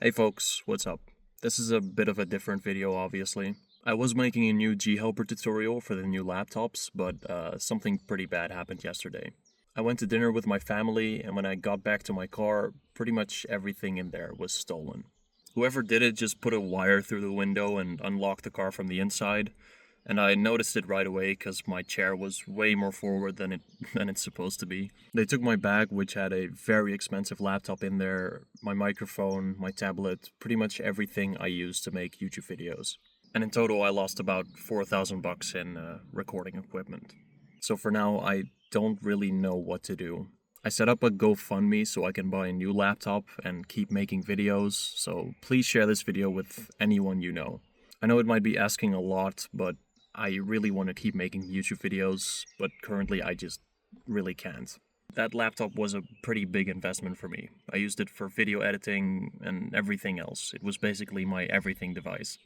Hey folks, what's up? This is a bit of a different video, obviously. I was making a new G-Helper tutorial for the new laptops, but something pretty bad happened yesterday. I went to dinner with my family, and when I got back to my car, pretty much everything in there was stolen. Whoever did it just put a wire through the window and unlocked the car from the inside, and I noticed it right away because my chair was way more forward than it's supposed to be. They took my bag, which had a very expensive laptop in there, my microphone, my tablet, pretty much everything I use to make YouTube videos. And in total, I lost about $4,000 in recording equipment. So for now, I don't really know what to do. I set up a GoFundMe so I can buy a new laptop and keep making videos, so please share this video with anyone you know. I know it might be asking a lot, but I really want to keep making YouTube videos, but currently I just really can't. That laptop was a pretty big investment for me. I used it for video editing and everything else. It was basically my everything device.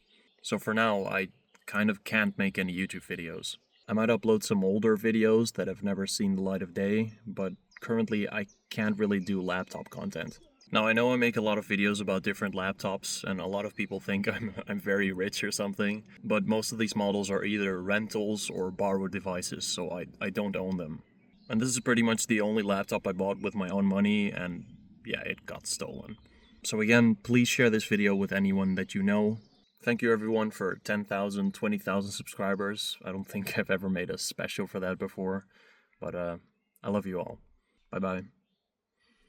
So for now, I kind of can't make any YouTube videos. I might upload some older videos that have never seen the light of day, but currently I can't really do laptop content. Now I know I make a lot of videos about different laptops, and a lot of people think I'm very rich or something, but most of these models are either rentals or borrowed devices, so I don't own them. And this is pretty much the only laptop I bought with my own money, and yeah, it got stolen. So again, please share this video with anyone that you know. Thank you everyone for 10,000, 20,000 subscribers. I don't think I've ever made a special for that before, but I love you all. Bye bye.